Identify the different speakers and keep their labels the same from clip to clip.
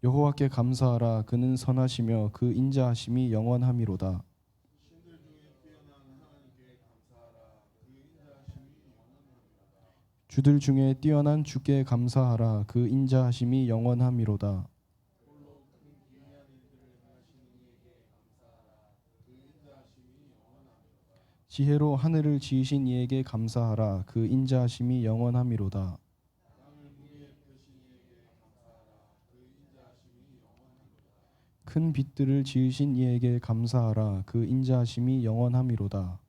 Speaker 1: 여호와께 감사하라. 그는 선하시며 그 인자하심이 영원함이로다. 주들 중에 뛰어난 주께 감사하라. 그 인자하심이 영원함이로다. 지혜로 하늘을 지으신 이에게 감사하라. 그 인자하심이 영원함이로다. 큰 빛들을 지으신 이에게 감사하라. 그 인자하심이 영원함이로다.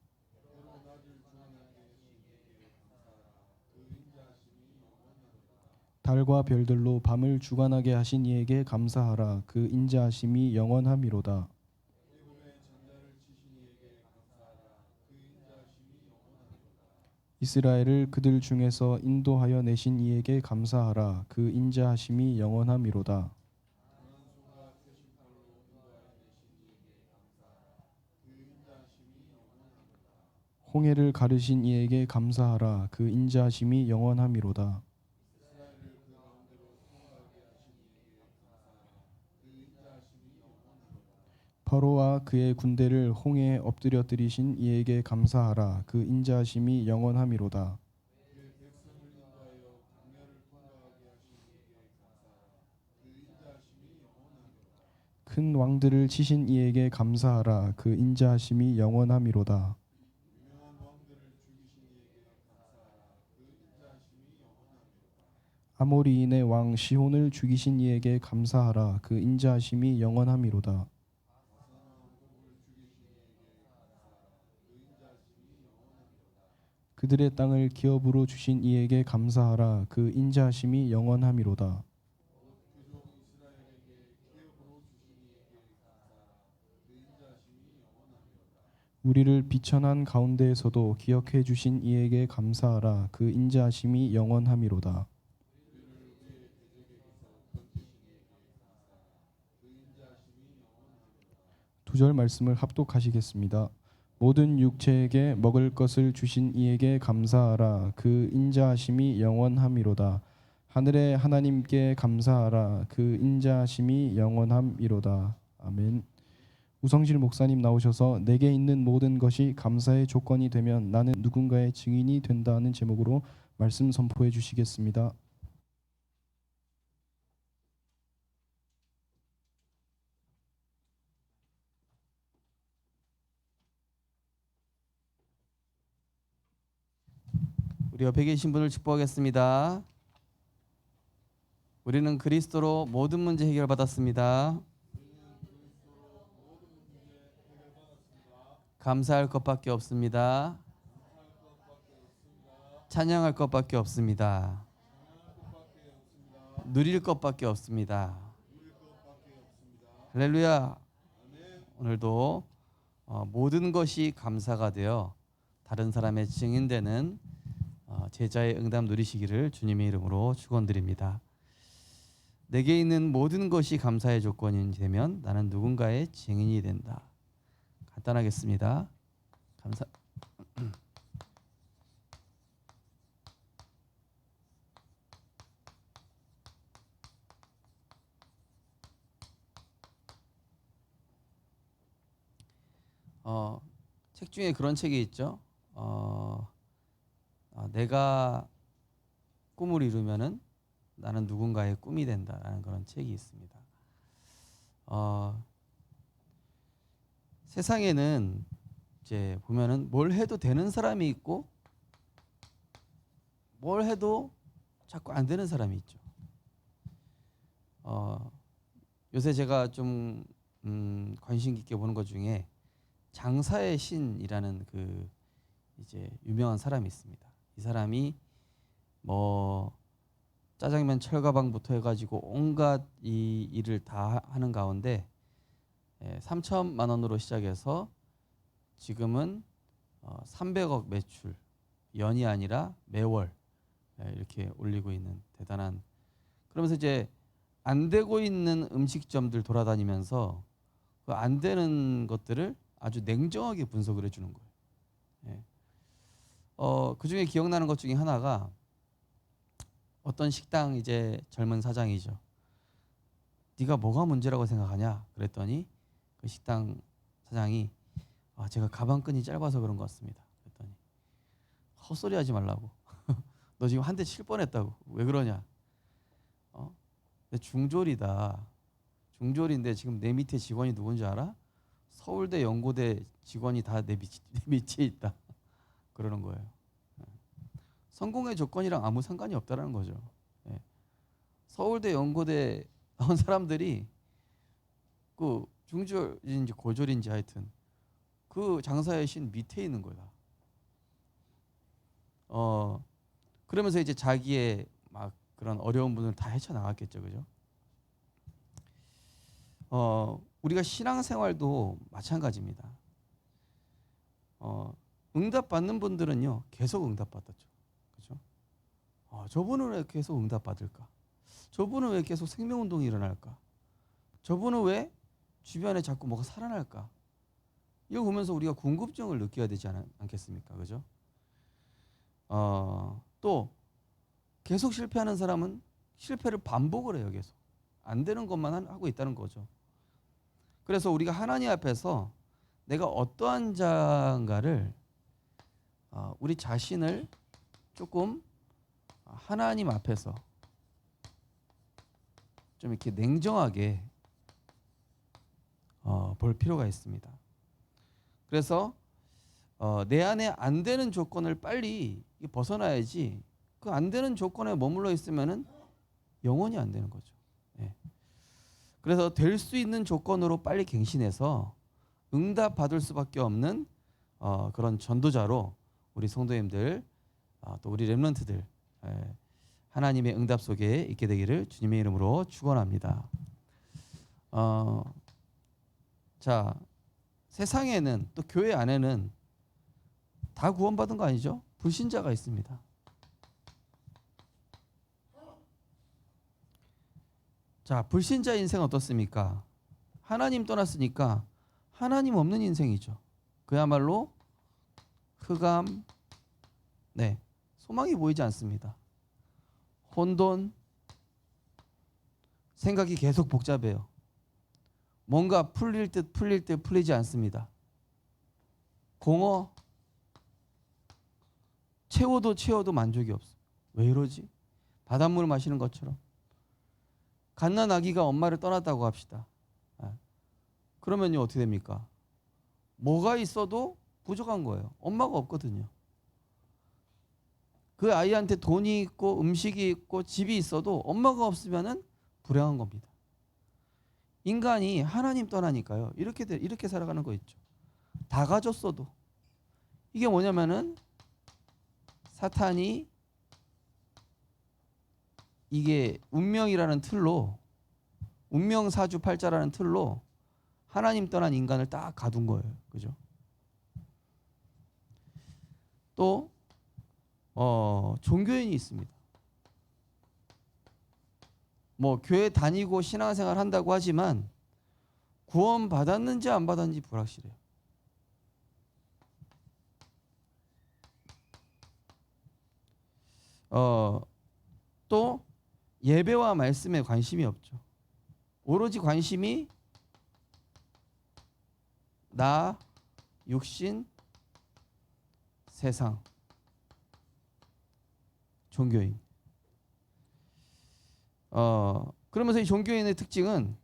Speaker 1: 달과 별들로 밤을 주관하게 하신 이에게 감사하라. 그 인자하심이 영원함이로다. 이스라엘을 그들 중에서 인도하여 내신 이에게 감사하라. 그 인자하심이 영원함이로다. 홍해를 가르신 이에게 감사하라. 그 인자하심이 영원함이로다. 바로와 그의 군대를 홍해에 엎드려뜨리신 이에게 감사하라. 그 인자하심이 영원함이로다. 큰 왕들을 치신 이에게 감사하라. 그 인자하심이 영원함이로다. 아모리인의 왕 시혼을 죽이신 이에게 감사하라. 그 인자하심이 영원함이로다. 그들의 땅을 기업으로 주신 이에게 감사하라. 그 인자하심이 영원함이로다. 우리를 비천한 가운데에서도 기억해 주신 이에게 감사하라. 그 인자하심이 영원함이로다. 두 절 말씀을 합독하시겠습니다. 모든 육체에게 먹을 것을 주신 이에게 감사하라. 그 인자하심이 영원함이로다. 하늘의 하나님께 감사하라. 그 인자하심이 영원함이로다. 아멘. 우성실 목사님 나오셔서 내게 있는 모든 것이 감사의 조건이 되면 나는 누군가의 증인이 된다는 제목으로 말씀 선포해 주시겠습니다.
Speaker 2: 우리 옆에 계신 분을 축복하겠습니다. 우리는 그리스도로 모든 문제 해결받았습니다. 감사할 것밖에 없습니다. 찬양할 것밖에 없습니다. 누릴 것밖에 없습니다. 할렐루야. 오늘도 모든 것이 감사가 되어 다른 사람의 증인되는 제자의 응답 누리시기를 주님의 이름으로 축원드립니다. 내게 있는 모든 것이 감사의 조건이 되면 나는 누군가의 증인이 된다. 간단하겠습니다. 감사. 책 중에 그런 책이 있죠. 내가 꿈을 이루면은 나는 누군가의 꿈이 된다라는 그런 책이 있습니다. 세상에는 이제 보면은 뭘 해도 되는 사람이 있고 뭘 해도 자꾸 안 되는 사람이 있죠. 요새 제가 좀 관심 깊게 보는 것 중에 장사의 신이라는 그 이제 유명한 사람이 있습니다. 이 사람이 뭐 짜장면 철가방부터 해가지고 온갖 이 일을 다 하는 가운데 3천만 원으로 시작해서 지금은 300억 매출, 연이 아니라 매월 이렇게 올리고 있는 대단한. 그러면서 이제 안 되고 있는 음식점들 돌아다니면서 그 안 되는 것들을 아주 냉정하게 분석을 해주는 거예요. 그 중에 기억나는 것 중에 하나가 어떤 식당 이제 젊은 사장이죠. 네가 뭐가 문제라고 생각하냐? 그랬더니 그 식당 사장이 제가 가방끈이 짧아서 그런 것 같습니다. 그랬더니 헛소리 하지 말라고. 너 지금 한 대 칠 뻔했다고. 왜 그러냐? 내 중졸이다. 중졸인데 지금 내 밑에 직원이 누군지 알아? 서울대 연고대 직원이 다 내 밑에 있다. 그러는 거예요. 성공의 조건이랑 아무 상관이 없다라는 거죠. 서울대 연고대 나온 사람들이 그 중졸인지 고졸인지 하여튼 그 장사의 신 밑에 있는 거다. 그러면서 이제 자기의 막 그런 어려운 분을 다 헤쳐나갔겠죠, 그죠? 우리가 신앙생활도 마찬가지입니다. 응답 받는 분들은요 계속 응답 받았죠, 그죠? 저분은 왜 계속 응답 받을까? 저분은 왜 계속 생명운동이 일어날까? 저분은 왜 주변에 자꾸 뭐가 살아날까? 이거 보면서 우리가 궁금증을 느껴야 되지 않겠습니까? 그죠? 또 계속 실패하는 사람은 실패를 반복을 해요. 계속 안 되는 것만 하고 있다는 거죠. 그래서 우리가 하나님 앞에서 내가 어떠한 자인가를 우리 자신을 조금 하나님 앞에서 좀 이렇게 냉정하게 볼 필요가 있습니다. 그래서 내 안에 안 되는 조건을 빨리 벗어나야지 그 안 되는 조건에 머물러 있으면은 영원히 안 되는 거죠. 그래서 될 수 있는 조건으로 빨리 갱신해서 응답 받을 수밖에 없는 그런 전도자로 우리 성도님들 또 우리 렘넌트들 하나님의 응답 속에 있게 되기를 주님의 이름으로 축원합니다. 자, 세상에는 또 교회 안에는 다 구원받은 거 아니죠? 불신자가 있습니다. 자, 불신자 인생 어떻습니까? 하나님 떠났으니까 하나님 없는 인생이죠. 그야말로 흑암, 소망이 보이지 않습니다. 혼돈, 생각이 계속 복잡해요. 뭔가 풀릴 듯 풀리지 않습니다. 공허, 채워도 만족이 없어. 왜 이러지? 바닷물 마시는 것처럼. 갓난 아기가 엄마를 떠났다고 합시다. 그러면요 어떻게 됩니까? 뭐가 있어도 부족한 거예요. 엄마가 없거든요. 그 아이한테 돈이 있고 음식이 있고 집이 있어도 엄마가 없으면은 불행한 겁니다. 인간이 하나님 떠나니까요. 이렇게 살아가는 거 있죠. 다 가졌어도 이게 뭐냐면은 사탄이 이게 운명이라는 틀로 운명사주팔자라는 틀로 하나님 떠난 인간을 딱 가둔 거예요. 그죠? 또 종교인이 있습니다. 뭐 교회 다니고 신앙생활 한다고 하지만 구원 받았는지 안 받았는지 불확실해요. 또 예배와 말씀에 관심이 없죠. 오로지 관심이 나, 육신, 세상, 종교인. 그러면서 이 종교인의 특징은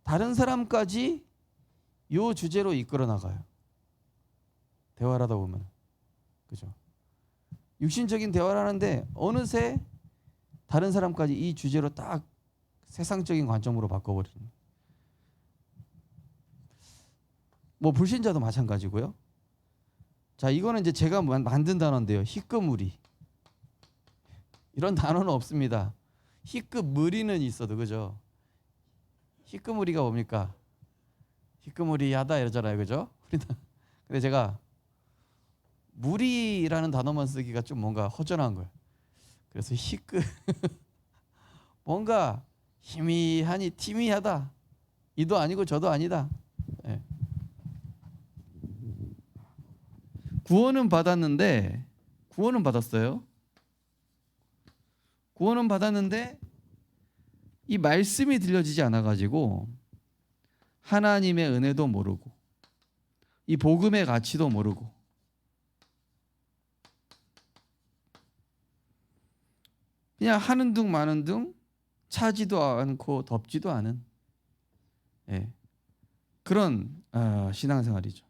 Speaker 2: 다른 사람까지 이 주제로 이끌어 나가요. 대화를 하다 보면, 그죠? 육신적인 대화를 하는데 어느새 다른 사람까지 이 주제로 딱 세상적인 관점으로 바꿔버리는. 뭐 불신자도 마찬가지고요. 자, 이거는 이제 제가 만든 단어인데요. 희끄무리. 이런 단어는 없습니다. 희끄무리는 있어도, 그죠? 희끄무리가 뭡니까? 희끄무리하다 이러잖아요, 그죠? 근데 제가 무리라는 단어만 쓰기가 좀 뭔가 허전한 거예요. 그래서 희끄 뭔가 희미하니 티미하다. 이도 아니고 저도 아니다. 네. 구원은 받았어요. 구원은 받았는데 이 말씀이 들려지지 않아 가지고 하나님의 은혜도 모르고 이 복음의 가치도 모르고 그냥 하는 둥 마는 둥 차지도 않고 덥지도 않은 그런 신앙생활이죠.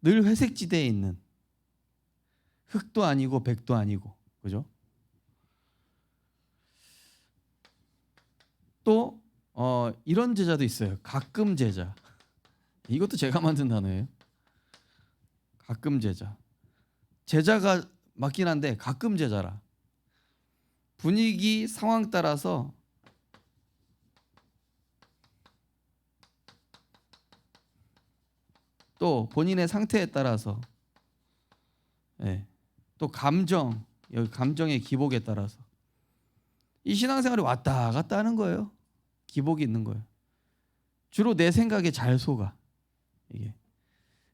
Speaker 2: 늘 회색지대에 있는 흑도 아니고 백도 아니고 그죠? 또 이런 제자도 있어요. 가끔 제자. 이것도 제가 만든 단어예요. 가끔 제자. 제자가 맞긴 한데 가끔 제자라. 분위기 상황 따라서 또 본인의 상태에 따라서 또 감정, 여기 감정의 기복에 따라서 이 신앙생활이 왔다 갔다 하는 거예요. 기복이 있는 거예요. 주로 내 생각에 잘 속아. 이게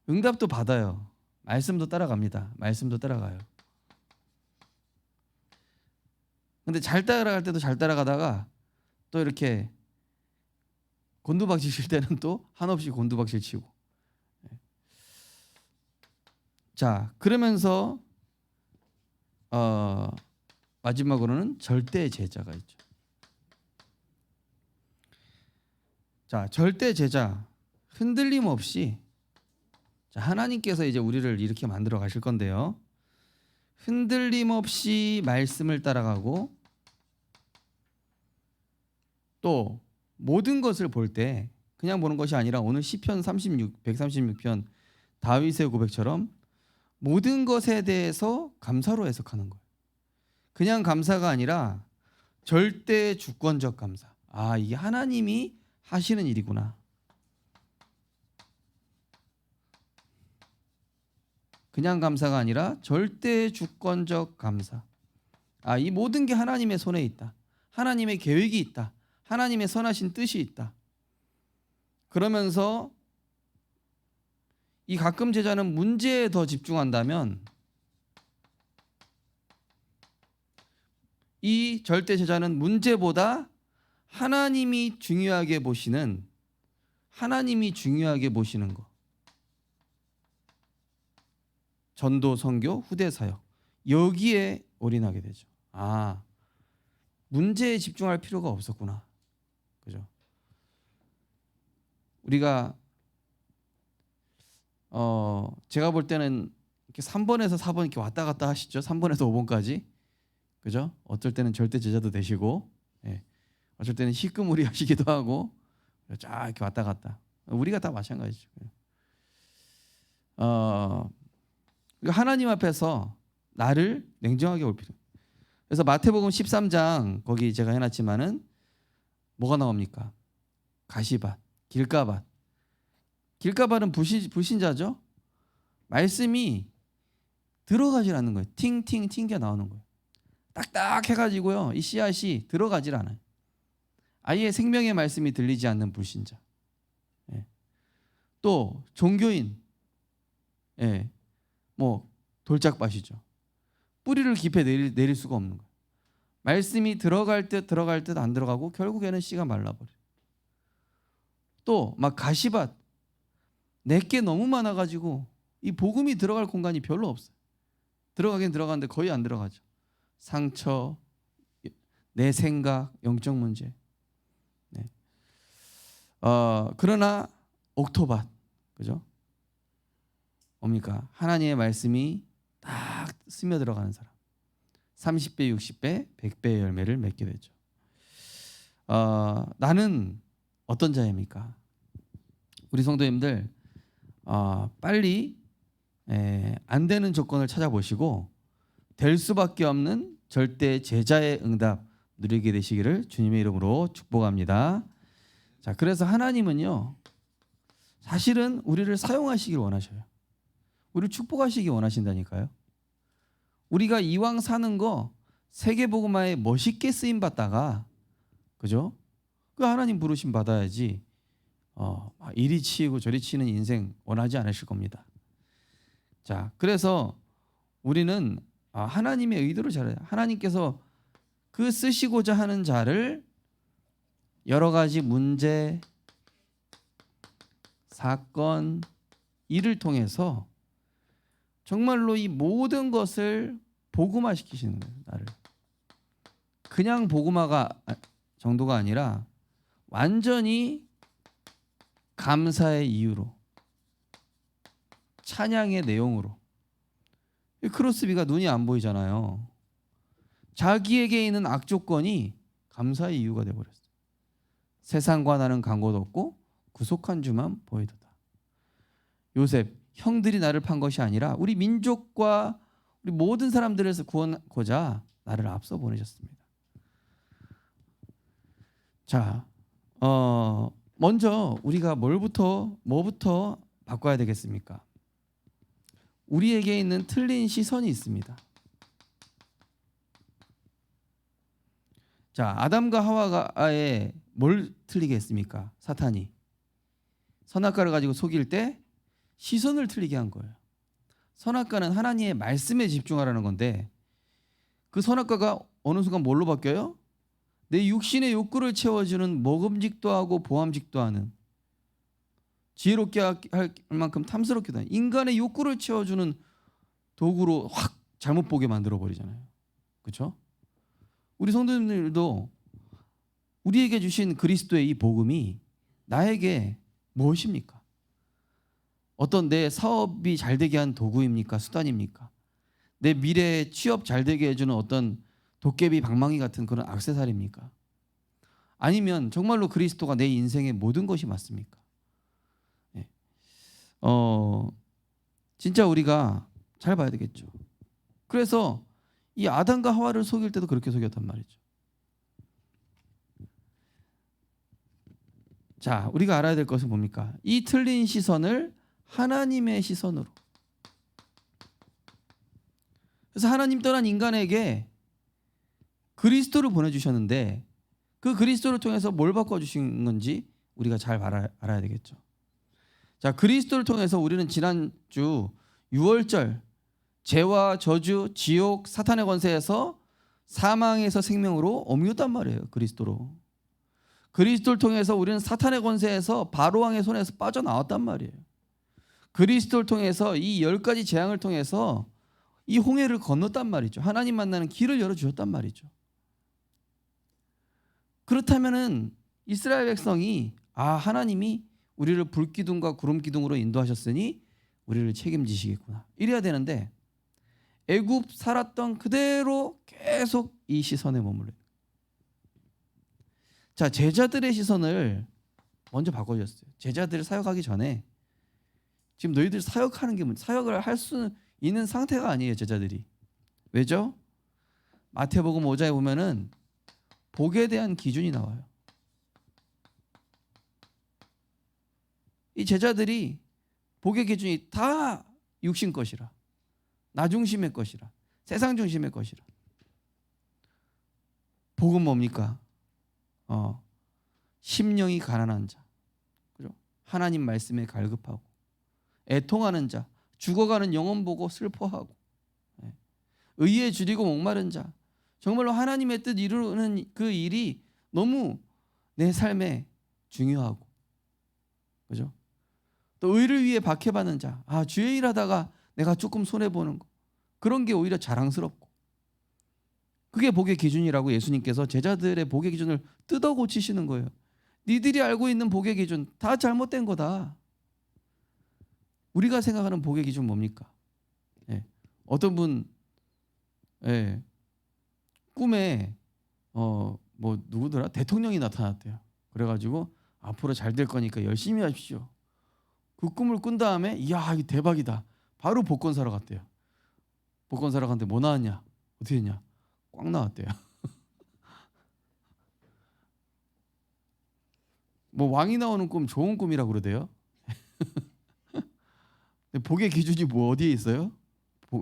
Speaker 2: 응답도 받아요. 말씀도 따라갑니다. 말씀도 따라가요. 근데 잘 따라갈 때도 잘 따라가다가 또 이렇게 곤두박질 칠 때는 또 한없이 곤두박질 치고. 자, 그러면서 마지막으로는 절대 제자가 있죠. 자, 절대 제자 흔들림 없이 자, 하나님께서 이제 우리를 이렇게 만들어 가실 건데요. 흔들림 없이 말씀을 따라가고 또 모든 것을 볼 때 그냥 보는 것이 아니라 오늘 시편 136편 다윗의 고백처럼 모든 것에 대해서 감사로 해석하는 거예요. 그냥 감사가 아니라 절대 주권적 감사. 아, 이게 하나님이 하시는 일이구나. 그냥 감사가 아니라 절대 주권적 감사. 아, 이 모든 게 하나님의 손에 있다. 하나님의 계획이 있다. 하나님의 선하신 뜻이 있다. 그러면서 이 가끔 제자는 문제에 더 집중한다면 이 절대 제자는 문제보다 하나님이 중요하게 보시는 거. 전도, 선교, 후대 사역 여기에 올인하게 되죠. 아, 문제에 집중할 필요가 없었구나. 그죠? 우리가 제가 볼 때는 이렇게 3번에서 4번 이렇게 왔다 갔다 하시죠. 3번에서 5번까지. 그죠? 어쩔 때는 절대 제자도 되시고 어쩔 때는 희끄무리 하시기도 하고 쫙 이렇게 왔다 갔다. 우리가 다 마찬가지죠. 하나님 앞에서 나를 냉정하게 볼 필요. 그래서 마태복음 13장 거기 제가 해놨지만은 뭐가 나옵니까? 가시밭, 길가밭. 길가밭은 불신자죠. 말씀이 들어가질 않는 거예요. 팅팅 튕겨 나오는 거예요. 딱딱 해가지고요. 이 씨앗이 들어가질 않아요. 아예 생명의 말씀이 들리지 않는 불신자. 또 종교인, 뭐 돌짝밭이죠. 뿌리를 깊이 내릴 수가 없는 거예요. 말씀이 들어갈 듯 안 들어가고 결국에는 씨가 말라버려요. 또 막 가시밭, 내게 너무 많아가지고 이 복음이 들어갈 공간이 별로 없어요. 들어가긴 들어가는데 거의 안 들어가죠. 상처, 내 생각, 영적 문제. 그러나 옥토밭, 그죠? 뭡니까? 하나님의 말씀이 딱 스며 들어가는 사람. 30배, 60배, 100배의 열매를 맺게 되죠. 나는 어떤 자입니까? 우리 성도님들 빨리 안 되는 조건을 찾아보시고 될 수밖에 없는 절대 제자의 응답 누리게 되시기를 주님의 이름으로 축복합니다. 자, 그래서 하나님은요 사실은 우리를 사용하시길 원하셔요. 우리를 축복하시기 원하신다니까요. 우리가 이왕 사는 거 세계복음화에 멋있게 쓰임 받다가 그죠? 그 하나님 부르심 받아야지 이리 치이고 저리 치는 인생 원하지 않으실 겁니다. 자, 그래서 우리는 하나님의 의도를 잘해요. 하나님께서 그 쓰시고자 하는 자를 여러 가지 문제, 사건, 일을 통해서 정말로 이 모든 것을 복음화시키시는 거예요. 나를 그냥 복음화가 정도가 아니라 완전히 감사의 이유로, 찬양의 내용으로. 크로스비가 눈이 안 보이잖아요. 자기에게 있는 악조건이 감사의 이유가 되어버렸어요. 세상과 나는 관계도 없고 구속한 주만 보이도다. 요셉, 형들이 나를 판 것이 아니라 우리 민족과 우리 모든 사람들에서 구원하고자 나를 앞서 보내셨습니다. 자, 먼저 우리가 뭐부터 바꿔야 되겠습니까? 우리에게 있는 틀린 시선이 있습니다. 자, 아담과 하와가에 뭘 틀리게 했습니까? 사탄이 선악과를 가지고 속일 때 시선을 틀리게 한 거예요. 선악과는 하나님의 말씀에 집중하라는 건데 그 선악과가 어느 순간 뭘로 바뀌어요? 내 육신의 욕구를 채워주는 먹음직도 하고 보암직도 하는, 지혜롭게 할 만큼 탐스럽기도 하는 인간의 욕구를 채워주는 도구로 확 잘못 보게 만들어 버리잖아요. 그렇죠? 우리 성도님들도 우리에게 주신 그리스도의 이 복음이 나에게 무엇입니까? 어떤 내 사업이 잘 되게 한 도구입니까? 수단입니까? 내 미래에 취업 잘 되게 해주는 어떤 도깨비 방망이 같은 그런 액세서리입니까? 아니면 정말로 그리스도가 내 인생의 모든 것이 맞습니까? 네. 진짜 우리가 잘 봐야 되겠죠. 그래서 이 아담과 하와를 속일 때도 그렇게 속였단 말이죠. 자, 우리가 알아야 될 것은 뭡니까? 이 틀린 시선을 하나님의 시선으로. 그래서 하나님 떠난 인간에게 그리스도를 보내주셨는데 그 그리스도를 통해서 뭘 바꿔주신 건지 우리가 잘 알아야 되겠죠. 자, 그리스도를 통해서 우리는 지난주 6월절 죄와 저주, 지옥, 사탄의 권세에서 사망에서 생명으로 옮겼단 말이에요. 그리스도로. 그리스도를 통해서 우리는 사탄의 권세에서 바로왕의 손에서 빠져나왔단 말이에요. 그리스도를 통해서 이 10가지 재앙을 통해서 이 홍해를 건넜단 말이죠. 하나님 만나는 길을 열어주셨단 말이죠. 그렇다면은 이스라엘 백성이 하나님이 우리를 불기둥과 구름기둥으로 인도하셨으니 우리를 책임지시겠구나, 이래야 되는데 애굽 살았던 그대로 계속 이 시선에 머물러요. 자, 제자들의 시선을 먼저 바꿔주셨어요. 제자들을 사역하기 전에 지금 너희들 사역하는 게 사역을 할 수 있는 상태가 아니에요. 제자들이. 왜죠? 마태복음 5장에 보면은 복에 대한 기준이 나와요. 이 제자들이 복의 기준이 다 육신 것이라, 나 중심의 것이라, 세상 중심의 것이라. 복은 뭡니까? 심령이 가난한 자, 그죠? 하나님 말씀에 갈급하고 애통하는 자, 죽어가는 영혼 보고 슬퍼하고, 의에 줄이고 목마른 자, 정말로 하나님의 뜻 이루는 그 일이 너무 내 삶에 중요하고, 그죠? 또 의를 위해 박해받는 자, 주의 일하다가 내가 조금 손해 보는 거, 그런 게 오히려 자랑스럽고, 그게 복의 기준이라고 예수님께서 제자들의 복의 기준을 뜯어 고치시는 거예요. 니들이 알고 있는 복의 기준 다 잘못된 거다. 우리가 생각하는 복의 기준 뭡니까? 어떤 분 꿈에 뭐 누구더라? 대통령이 나타났대요. 그래가지고 앞으로 잘 될 거니까 열심히 하십시오. 그 꿈을 꾼 다음에 이야, 이거 대박이다. 바로 복권 사러 갔대요. 복권 사러 갔는데 뭐 나왔냐? 어떻게 했냐? 꽝 나왔대요. 뭐 왕이 나오는 꿈 좋은 꿈이라고 그러대요. 복의 기준이 뭐 어디에 있어요?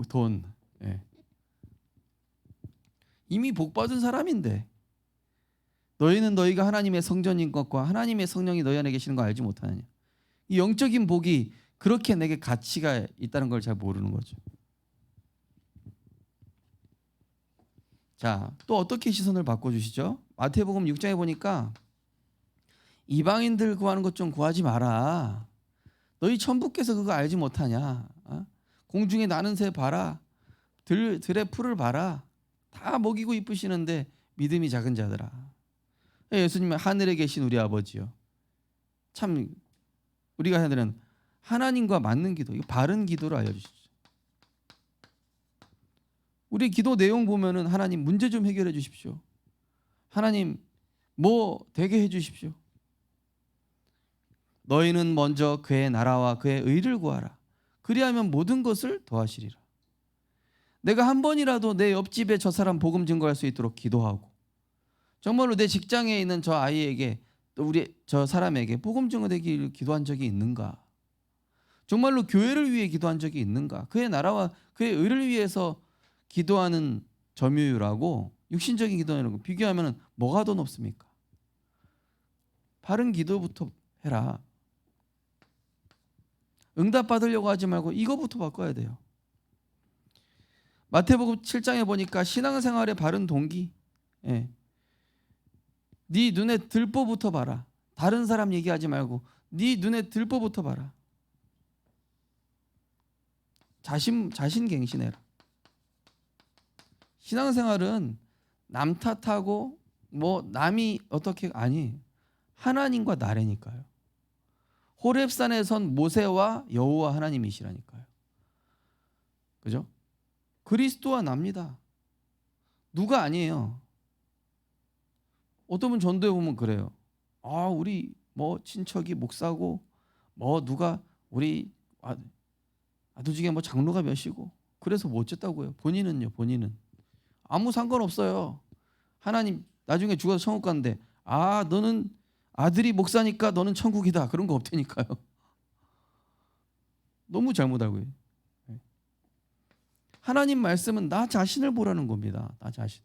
Speaker 2: 돈. 이미 복 받은 사람인데 너희는 너희가 하나님의 성전인 것과 하나님의 성령이 너희 안에 계시는 거 알지 못하느냐. 이 영적인 복이 그렇게 내게 가치가 있다는 걸 잘 모르는 거죠. 자, 또 어떻게 시선을 바꿔주시죠? 마태복음 6장에 보니까 이방인들 구하는 것 좀 구하지 마라. 너희 천부께서 그거 알지 못하냐? 어? 공중에 나는 새 봐라. 들의 풀을 봐라. 다 먹이고 이쁘시는데 믿음이 작은 자들아. 예수님은 하늘에 계신 우리 아버지요. 참 우리가 해야 되는 하나님과 맞는 기도, 이거 바른 기도를 알려주시죠. 우리 기도 내용 보면은 하나님 문제 좀 해결해 주십시오. 하나님 뭐 되게 해 주십시오. 너희는 먼저 그의 나라와 그의 의를 구하라. 그리하면 모든 것을 더하시리라. 내가 한 번이라도 내 옆집에 저 사람 복음 증거할 수 있도록 기도하고, 정말로 내 직장에 있는 저 아이에게, 또 우리 저 사람에게 복음 증거되기를 기도한 적이 있는가? 정말로 교회를 위해 기도한 적이 있는가? 그의 나라와 그의 의를 위해서 기도하는 점유율하고 육신적인 기도하는 비교하면 뭐가 더 높습니까? 바른 기도부터 해라. 응답 받으려고 하지 말고 이거부터 바꿔야 돼요. 마태복음 7장에 보니까 신앙생활의 바른 동기, 네 눈에 들보부터 봐라. 다른 사람 얘기하지 말고 네 눈에 들보부터 봐라. 자신 갱신해라. 신앙생활은 남 탓하고 뭐 남이 어떻게 아니, 하나님과 나래니까요. 호렙산에선 모세와 여호와 하나님이시라니까요. 그죠? 그리스도와 납니다. 누가 아니에요. 어떤 분 전도해 보면 그래요. 아, 우리 뭐 친척이 목사고 뭐 누가 우리 아들 중에 뭐 장로가 몇이고 그래서 뭐 어쨌다고요. 본인은요. 본인은 아무 상관없어요. 하나님 나중에 죽어서 천국 가는데 너는 아들이 목사니까 너는 천국이다. 그런 거 없다니까요. 너무 잘못 알고 있어요. 하나님 말씀은 나 자신을 보라는 겁니다. 나 자신.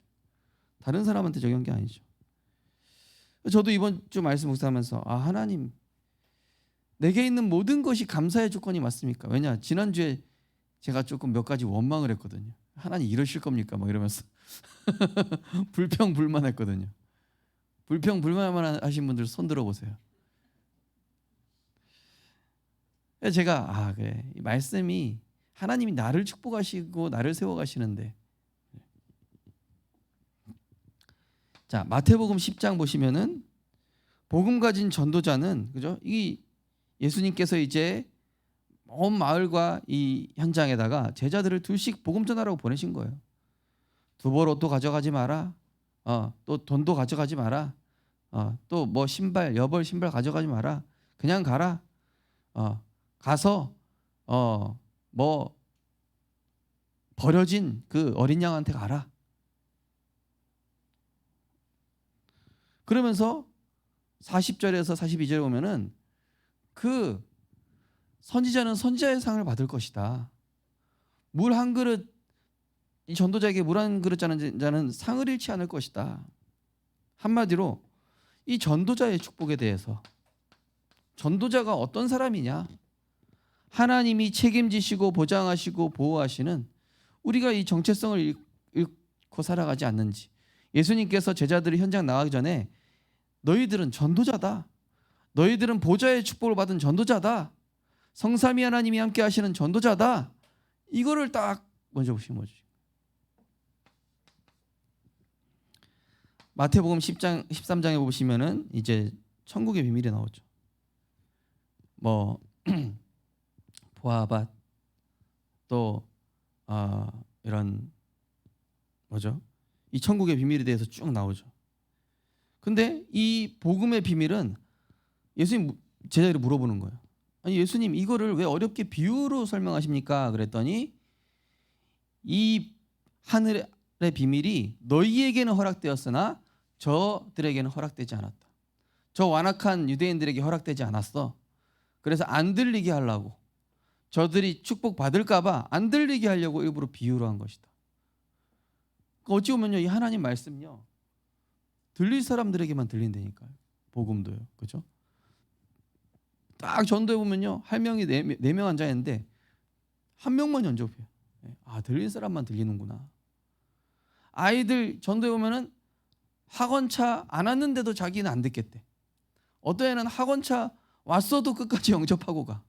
Speaker 2: 다른 사람한테 적용한 게 아니죠. 저도 이번 주 말씀 묵상하면서 하나님 내게 있는 모든 것이 감사의 조건이 맞습니까? 왜냐 지난주에 제가 조금 몇 가지 원망을 했거든요. 하나님 이러실 겁니까? 막 이러면서 불평불만했거든요. 불평불만 하신 분들 손 들어보세요. 제가 그래, 이 말씀이 하나님이 나를 축복하시고 나를 세워가시는데, 자 마태복음 10장 보시면은 복음 가진 전도자는 그죠? 이 예수님께서 이제 온 마을과 이 현장에다가 제자들을 둘씩 복음 전하라고 보내신 거예요. 두벌 옷도 가져가지 마라. 또 돈도 가져가지 마라. 또 뭐 신발 여벌 신발 가져가지 마라. 그냥 가라. 가서 뭐 버려진 그 어린 양한테 가라. 그러면서 40절에서 42절에 보면은 그 선지자는 선지자의 상을 받을 것이다. 물 한 그릇, 이 전도자에게 물 한 그릇 짜는 자는 상을 잃지 않을 것이다. 한마디로 이 전도자의 축복에 대해서, 전도자가 어떤 사람이냐, 하나님이 책임지시고 보장하시고 보호하시는, 우리가 이 정체성을 잃고 살아가지 않는지. 예수님께서 제자들이 현장 나가기 전에 너희들은 전도자다. 너희들은 보좌의 축복을 받은 전도자다. 성삼위 하나님이 함께 하시는 전도자다. 이거를 딱 먼저 보신 거죠. 마태복음 10장 13장에 보시면은 이제 천국의 비밀이 나오죠. 뭐 보아밭 또 이런 뭐죠? 이 천국의 비밀에 대해서 쭉 나오죠. 근데 이 복음의 비밀은 예수님 제자들이 물어보는 거예요. 아니 예수님 이거를 왜 어렵게 비유로 설명하십니까? 그랬더니 이 하늘의 비밀이 너희에게는 허락되었으나 저들에게는 허락되지 않았다. 저 완악한 유대인들에게 허락되지 않았어. 그래서 안 들리게 하려고, 저들이 축복 받을까 봐 안 들리게 하려고 일부러 비유로 한 것이다. 어찌 보면요, 이 하나님 말씀요 들릴 사람들에게만 들린다니까요. 복음도요. 그렇죠? 딱 전도해 보면요, 할 명이 네 명 앉아 있는데 한 명만 연접해요. 들린 사람만 들리는구나. 아이들 전도해 보면은 학원차 안 왔는데도 자기는 안 듣겠대. 어떤 애는 학원차 왔어도 끝까지 영접하고 가.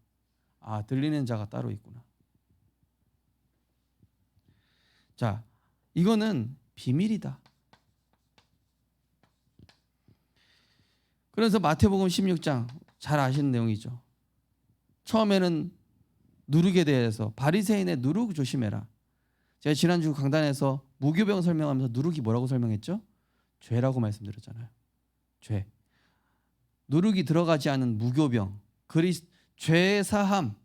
Speaker 2: 아, 들리는 자가 따로 있구나. 자, 이거는 비밀이다. 그래서 마태복음 16장 잘 아시는 내용이죠. 처음에는 누룩에 대해서 바리새인의 누룩 조심해라. 제가 지난주 강단에서 무교병 설명하면서 누룩이 뭐라고 설명했죠? 죄라고 말씀드렸잖아요. 죄. 누룩이 들어가지 않은 무교병. 죄 사함.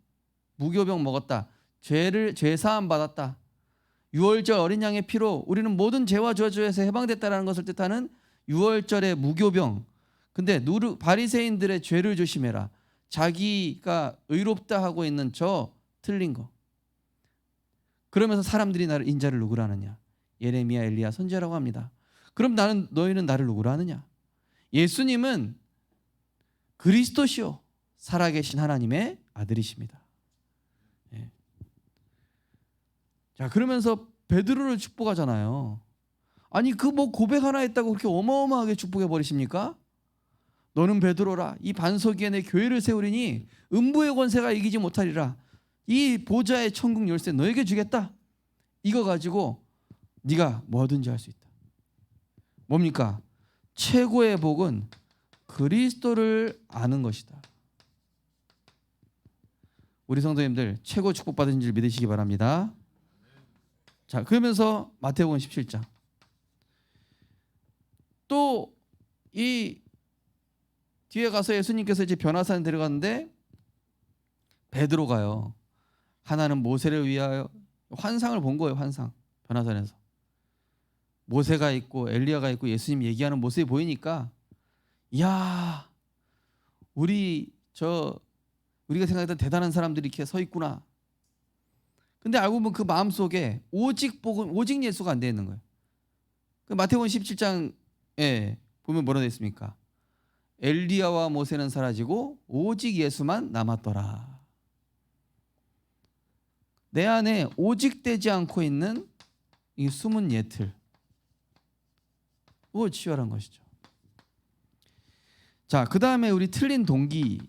Speaker 2: 무교병 먹었다. 죄 사함 받았다. 유월절 어린 양의 피로 우리는 모든 죄와 저주에서 해방됐다라는 것을 뜻하는 유월절의 무교병. 근데 바리새인들의 죄를 조심해라. 자기가 의롭다 하고 있는 저 틀린 거. 그러면서 사람들이 나를 인자를 누구라 하느냐? 예레미야, 엘리야, 선지자라고 합니다. 그럼 너희는 나를 누구라 하느냐? 예수님은 그리스도시요 살아계신 하나님의 아들이십니다. 예. 자, 그러면서 베드로를 축복하잖아요. 아니 그 뭐 고백 하나 했다고 그렇게 어마어마하게 축복해 버리십니까? 너는 베드로라. 이 반석 위에 내 교회를 세우리니 음부의 권세가 이기지 못하리라. 이 보좌의 천국 열쇠 너에게 주겠다. 이거 가지고 네가 뭐든지 할 수 있다. 뭡니까? 최고의 복은 그리스도를 아는 것이다. 우리 성도님들 최고 축복받은 줄 믿으시기 바랍니다. 자, 그러면서 마태복음 17장 또 이 뒤에 가서 예수님께서 이제 변화산에 데려갔는데 베드로가요. 하나는 모세를 위하여 환상을 본 거예요. 환상. 변화산에서. 모세가 있고 엘리야가 있고 예수님 얘기하는 모습이 보이니까 이야 우리가 생각했던 대단한 사람들이 이렇게 서 있구나. 근데 알고 보면 그 마음속에 오직 복음, 오직 예수가 안 되어 있는 거예요. 그 마태복음 17장에 보면 뭐라고 되어 있습니까? 엘리야와 모세는 사라지고 오직 예수만 남았더라. 내 안에 오직 되지 않고 있는 이 숨은 예틀. 그거 치열한 것이죠. 자, 그 다음에 우리 틀린 동기.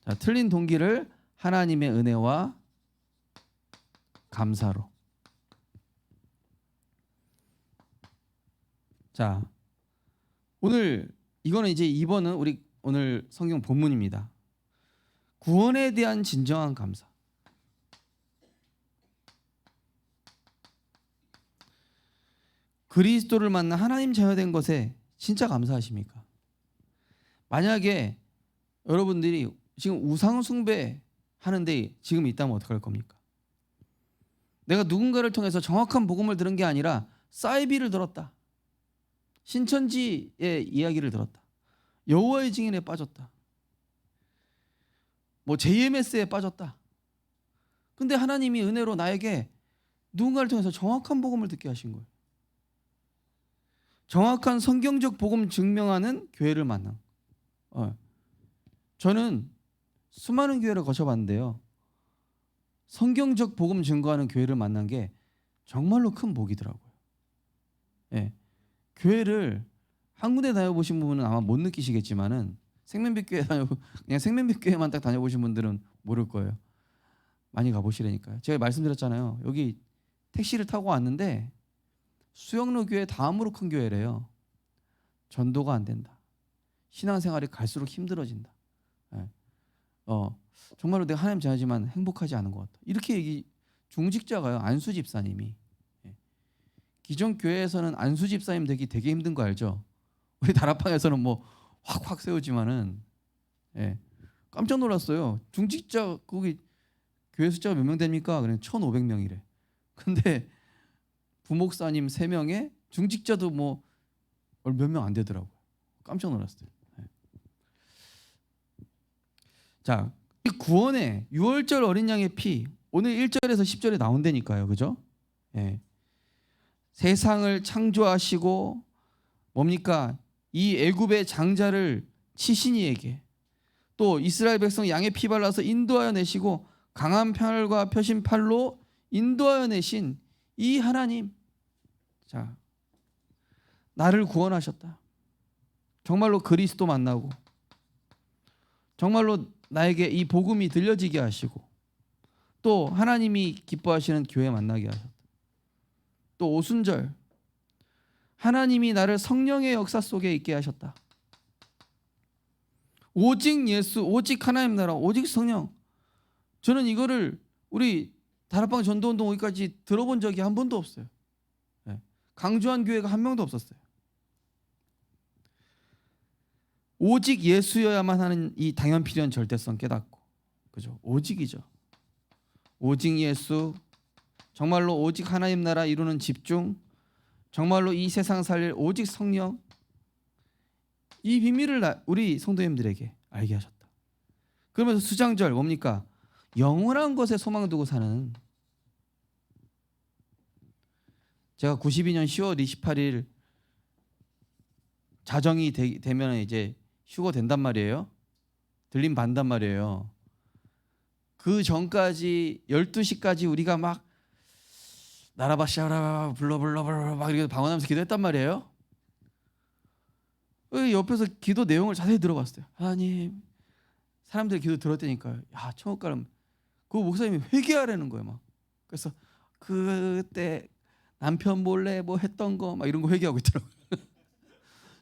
Speaker 2: 자, 틀린 동기를 하나님의 은혜와 감사로. 자, 오늘 이거는 이제 2번은 우리 오늘 성경 본문입니다. 구원에 대한 진정한 감사. 그리스도를 만나 하나님 자녀된 것에 진짜 감사하십니까? 만약에 여러분들이 지금 우상 숭배 하는데 지금 있다면 어떡할 겁니까? 내가 누군가를 통해서 정확한 복음을 들은 게 아니라 사이비를 들었다. 신천지의 이야기를 들었다. 여호와의 증인에 빠졌다. 뭐 JMS에 빠졌다. 근데 하나님이 은혜로 나에게 누군가를 통해서 정확한 복음을 듣게 하신 거예요. 정확한 성경적 복음 증명하는 교회를 만난. 저는 수많은 교회를 거쳐봤는데요. 성경적 복음 증거하는 교회를 만난 게 정말로 큰 복이더라고요. 예. 교회를 한 군데 다녀보신 분은 아마 못 느끼시겠지만은 그냥 생명빛교회만 딱 다녀보신 분들은 모를 거예요. 많이 가보시라니까요. 제가 말씀드렸잖아요. 여기 택시를 타고 왔는데 수영로 교회 다음으로 큰 교회래요. 전도가 안 된다. 신앙생활이 갈수록 힘들어진다. 예. 정말로 내가 하나님 자녀지만 행복하지 않은 것 같다. 이렇게 중직자가요. 안수 집사님이. 예. 기존 교회에서는 안수 집사님 되기 되게 힘든 거 알죠? 우리 다락방에서는 뭐 확확 세우지만은 예. 깜짝 놀랐어요. 중직자 거기 교회 숫자가 몇 명 됩니까? 그냥 1,500명이래. 근데 부목사님 3명에 중직자도 뭐 몇 명 안 되더라고요. 깜짝 놀랐어요. 예. 자, 이 구원의 유월절 어린 양의 피 오늘 1절에서 10절에 나온다니까요. 그죠? 예. 세상을 창조하시고 뭡니까? 이 애굽의 장자를 치신 이에게 또 이스라엘 백성 양의 피 발라서 인도하여 내시고 강한 팔과 펴신 팔로 인도하여 내신 이 하나님, 자, 나를 구원하셨다. 정말로 그리스도 만나고 정말로 나에게 이 복음이 들려지게 하시고 또 하나님이 기뻐하시는 교회 만나게 하셨다. 또 오순절, 하나님이 나를 성령의 역사 속에 있게 하셨다. 오직 예수, 오직 하나님 나라, 오직 성령. 저는 이거를 우리 다락방 전도운동 여기까지 들어본 적이 한 번도 없어요. 강조한 교회가 한 명도 없었어요. 오직 예수여야만 하는 이 당연필연 절대성 깨닫고, 그죠? 오직이죠. 오직 예수, 정말로 오직 하나님 나라 이루는 집중, 정말로 이 세상 살릴 오직 성령, 이 비밀을 우리 성도님들에게 알게 하셨다. 그러면서 수장절 뭡니까? 영원한 것에 소망 두고 사는. 제가 92년 10월 28일 자정이 되면 이제 휴거 된단 말이에요. 들림 반단 말이에요. 그 전까지 12시까지 우리가 막 나라바샤라 불러 막 이렇게 방언하면서 기도했단 말이에요. 옆에서 기도 내용을 자세히 들어봤어요. 하나님, 사람들 기도 들었다니까요. 야, 천국 가면 그 목사님이 회개하라는 거예요. 막. 그래서 그때 남편 몰래 뭐 했던 거 막 이런 거 회개하고 있더라고요.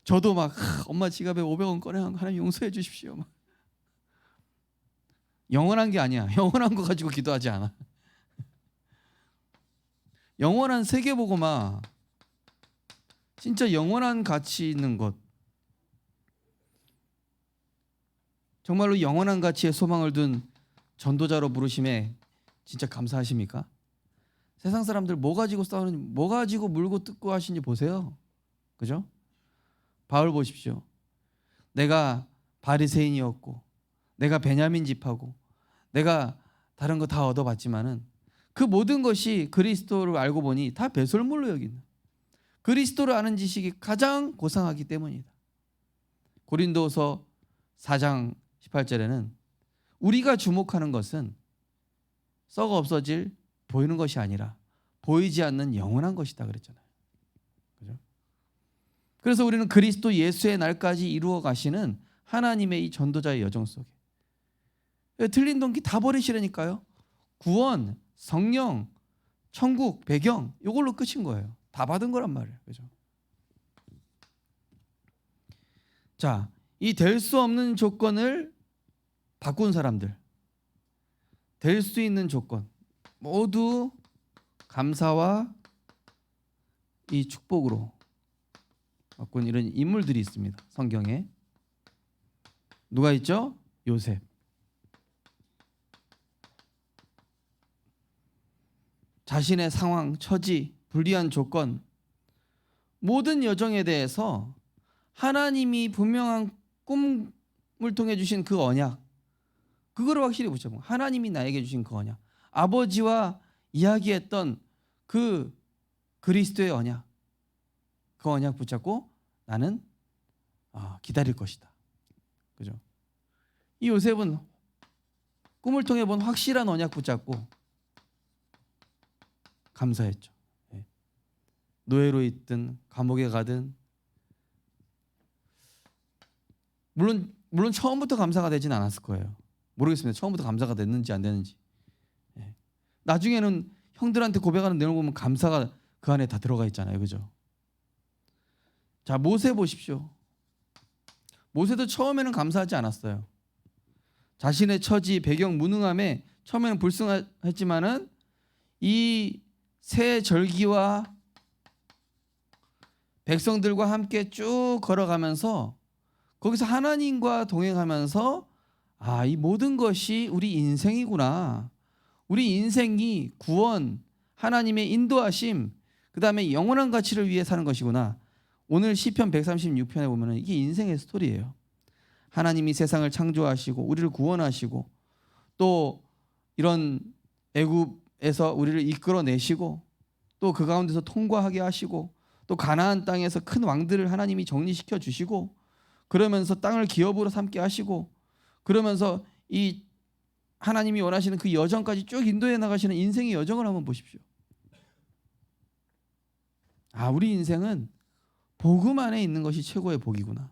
Speaker 2: 저도 막 엄마 지갑에 500원 꺼내 하나님 용서해 주십시오. 막. 영원한 게 아니야. 영원한 거 가지고 기도하지 않아. 영원한 세계보고마, 진짜 영원한 가치 있는 것, 정말로 영원한 가치에 소망을 둔 전도자로 부르심에 진짜 감사하십니까? 세상 사람들 뭐 가지고 싸우는지, 뭐 가지고 물고 뜯고 하시는지 보세요. 그죠? 바울 보십시오. 내가 바리새인이었고 내가 베냐민 집하고 내가 다른 거 다 얻어봤지만은 그 모든 것이 그리스도를 알고 보니 다 배설물로 여기는, 그리스도를 아는 지식이 가장 고상하기 때문이다. 고린도서 4장 18절에는 우리가 주목하는 것은 썩어 없어질 보이는 것이 아니라 보이지 않는 영원한 것이다 그랬잖아요. 그죠? 그래서 우리는 그리스도 예수의 날까지 이루어 가시는 하나님의 이 전도자의 여정 속에 틀린 동기 다 버리시라니까요. 구원, 성령, 천국, 배경, 이걸로 끝인 거예요. 다 받은 거란 말이에요. 그죠? 자, 이 될 수 없는 조건을 바꾼 사람들, 될 수 있는 조건 모두 감사와 이 축복으로 바꾼 이런 인물들이 있습니다. 성경에 누가 있죠? 요셉. 자신의 상황, 처지, 불리한 조건, 모든 여정에 대해서 하나님이 분명한 꿈을 통해 주신 그 언약, 그거를 확실히 붙잡고, 하나님이 나에게 주신 그 언약, 아버지와 이야기했던 그 그리스도의 언약, 그 언약 붙잡고 나는 기다릴 것이다. 그죠? 이 요셉은 꿈을 통해 본 확실한 언약 붙잡고 감사했죠. 노예로 있든 감옥에 가든, 물론 처음부터 감사가 되진 않았을 거예요. 모르겠습니다. 처음부터 감사가 됐는지 안 됐는지. 나중에는 형들한테 고백하는 내용을 보면 감사가 그 안에 다 들어가 있잖아요. 그죠? 자, 모세 보십시오. 모세도 처음에는 감사하지 않았어요. 자신의 처지, 배경, 무능함에 처음에는 불쌍했지만은 이 새 절기와 백성들과 함께 쭉 걸어가면서 거기서 하나님과 동행하면서 이 모든 것이 우리 인생이구나. 우리 인생이 구원, 하나님의 인도하심, 그 다음에 영원한 가치를 위해 사는 것이구나. 오늘 시편 136편에 보면 이게 인생의 스토리예요. 하나님이 세상을 창조하시고 우리를 구원하시고 또 이런 애굽에서 우리를 이끌어내시고 또 그 가운데서 통과하게 하시고 또 가나안 땅에서 큰 왕들을 하나님이 정리시켜 주시고 그러면서 땅을 기업으로 삼게 하시고 그러면서 이 하나님이 원하시는 그 여정까지 쭉 인도해 나가시는 인생의 여정을 한번 보십시오. 우리 인생은 복음 안에 있는 것이 최고의 복이구나.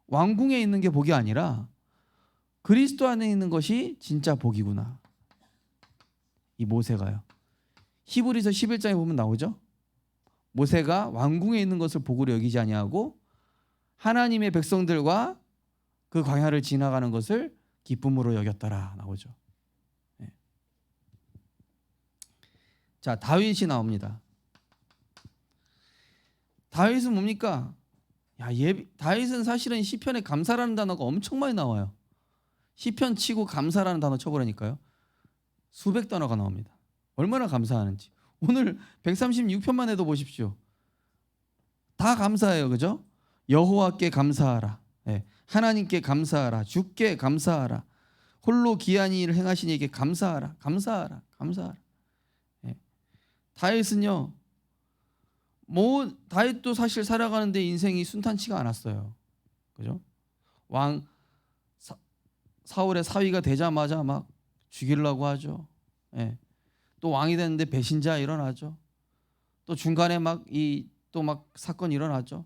Speaker 2: 왕궁에 있는 게 복이 아니라 그리스도 안에 있는 것이 진짜 복이구나. 이 모세가요. 히브리서 11장에 보면 나오죠. 모세가 왕궁에 있는 것을 복으로 여기지 아니하고 하나님의 백성들과 그 광야를 지나가는 것을 기쁨으로 여겼더라 나오죠. 네. 자, 다윗이 나옵니다. 다윗은 뭡니까? 다윗은 사실은 시편에 감사라는 단어가 엄청 많이 나와요. 시편 치고 감사라는 단어 쳐보라니까요. 수백 단어가 나옵니다. 얼마나 감사하는지. 오늘 136편만 해도 보십시오. 다 감사해요. 그죠? 여호와께 감사하라. 네. 하나님께 감사하라. 주께 감사하라. 홀로 기한 일을 행하신 이에게 감사하라. 감사하라. 감사하라. 네. 다윗은요. 다윗도 사실 살아가는데 인생이 순탄치가 않았어요. 그죠? 사울의 사위가 되자마자 막 죽이려고 하죠. 예. 또 왕이 됐는데 배신자 일어나죠. 또 중간에 막 사건 일어나죠.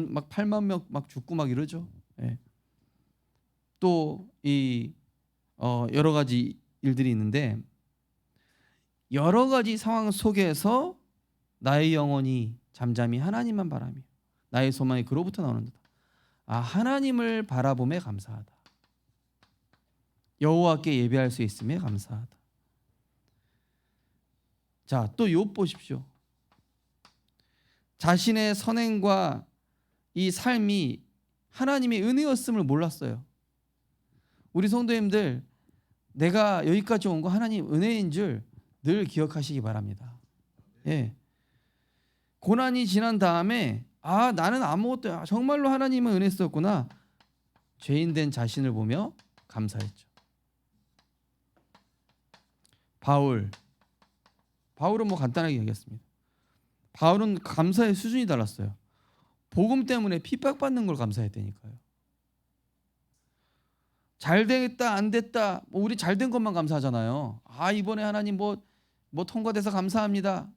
Speaker 2: 막 8만 명 막 죽고 막 이러죠. 예. 또 여러 가지 일들이 있는데 여러 가지 상황 속에서 나의 영혼이 잠잠히 하나님만 바라며 나의 소망이 그로부터 나오는도다. 하나님을 바라보며 감사하다. 여호와께 예배할 수 있음에 감사하다. 자, 또 욥 보십시오. 자신의 선행과 이 삶이 하나님의 은혜였음을 몰랐어요. 우리 성도님들, 내가 여기까지 온 거 하나님 은혜인 줄 늘 기억하시기 바랍니다. 예. 고난이 지난 다음에 나는 아무것도 정말로 하나님은 은혜 썼구나. 죄인된 자신을 보며 감사했죠. 바울은 간단하게 얘기했습니다. 바울은 감사의 수준이 달랐어요. 복음 때문에 핍박받는 걸 감사했다니까요. 잘 됐다 안 됐다 우리 잘 된 것만 감사하잖아요. 이번에 하나님 뭐 통과돼서 감사합니다.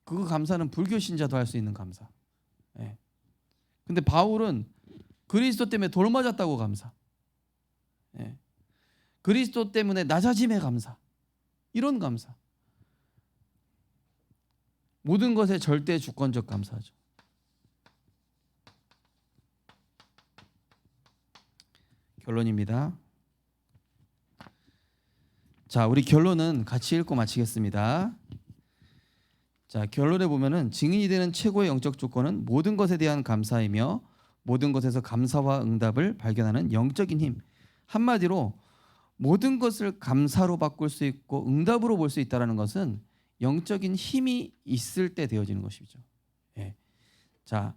Speaker 2: 그거 감사는 불교 신자도 할 수 있는 감사. 예. 근데 바울은 그리스도 때문에 돌 맞았다고 감사. 예. 그리스도 때문에 낮아짐에 감사. 이런 감사. 모든 것에 절대 주권적 감사죠. 결론입니다. 자, 우리 결론은 같이 읽고 마치겠습니다. 자, 결론에 보면은 증인이 되는 최고의 영적 조건은 모든 것에 대한 감사이며 모든 것에서 감사와 응답을 발견하는 영적인 힘. 한마디로 모든 것을 감사로 바꿀 수 있고 응답으로 볼 수 있다는 것은 영적인 힘이 있을 때 되어지는 것이죠. 예. 자,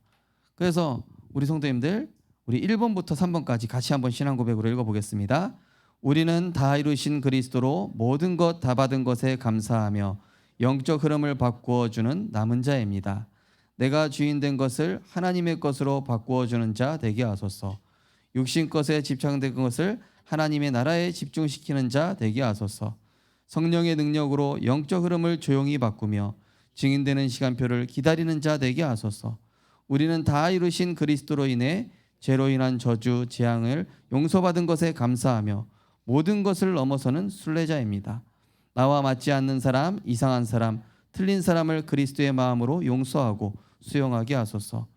Speaker 2: 그래서 우리 성도님들 우리 1번부터 3번까지 같이 한번 신앙 고백으로 읽어보겠습니다. 우리는 다 이루신 그리스도로 모든 것 다 받은 것에 감사하며 영적 흐름을 바꾸어 주는 남은 자입니다. 내가 주인 된 것을 하나님의 것으로 바꾸어 주는 자 되게 하소서. 육신 것에 집착된 것을 하나님의 나라에 집중시키는 자 되게 하소서. 성령의 능력으로 영적 흐름을 조용히 바꾸며 증인되는 시간표를 기다리는 자 되게 하소서. 우리는 다 이루신 그리스도로 인해 죄로 인한 저주, 재앙을 용서받은 것에 감사하며 모든 것을 넘어서는 순례자입니다. 나와 맞지 않는 사람, 이상한 사람, 틀린 사람을 그리스도의 마음으로 용서하고 수용하게 하소서.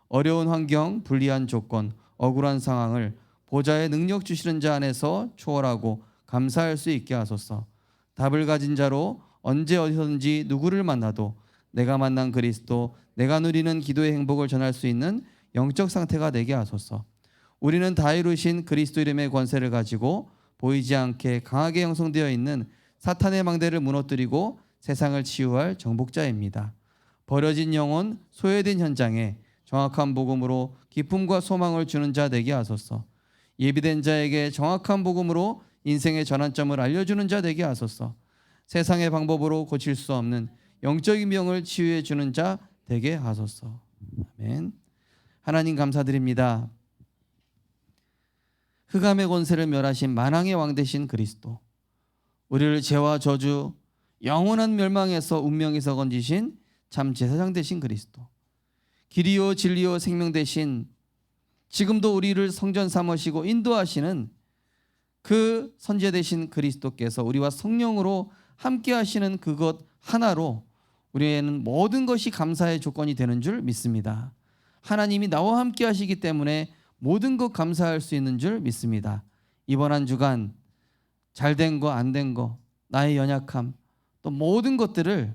Speaker 2: 어려운 환경, 불리한 조건, 억울한 상황을 보좌의 능력 주시는 자 안에서 초월하고 감사할 수 있게 하소서. 답을 가진 자로 언제 어디서든지 누구를 만나도 내가 만난 그리스도, 내가 누리는 기도의 행복을 전할 수 있는 영적 상태가 되게 하소서. 우리는 다 이루신 그리스도 이름의 권세를 가지고 보이지 않게 강하게 형성되어 있는 사탄의 망대를 무너뜨리고 세상을 치유할 정복자입니다. 버려진 영혼, 소외된 현장에 정확한 복음으로 기쁨과 소망을 주는 자 되게 하소서. 예비된 자에게 정확한 복음으로 인생의 전환점을 알려주는 자 되게 하소서. 세상의 방법으로 고칠 수 없는 영적인 병을 치유해 주는 자 되게 하소서. 아멘. 하나님 감사드립니다. 흑암의 권세를 멸하신 만왕의 왕 되신 그리스도, 우리를 죄와 저주, 영원한 멸망에서 운명에서 건지신 참 제사장 되신 그리스도, 길이요 진리요 생명 되신, 지금도 우리를 성전 삼으시고 인도하시는 그 선지자 되신 그리스도께서 우리와 성령으로 함께 하시는 그것 하나로 우리에는 모든 것이 감사의 조건이 되는 줄 믿습니다. 하나님이 나와 함께 하시기 때문에 모든 것 감사할 수 있는 줄 믿습니다. 이번 한 주간 잘된 거, 안 된 거, 나의 연약함, 또 모든 것들을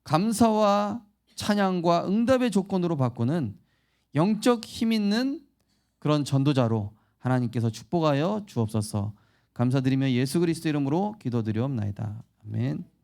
Speaker 2: 감사와 찬양과 응답의 조건으로 바꾸는 영적 힘 있는 그런 전도자로 하나님께서 축복하여 주옵소서. 감사드리며 예수 그리스도 이름으로 기도드리옵나이다. 아멘.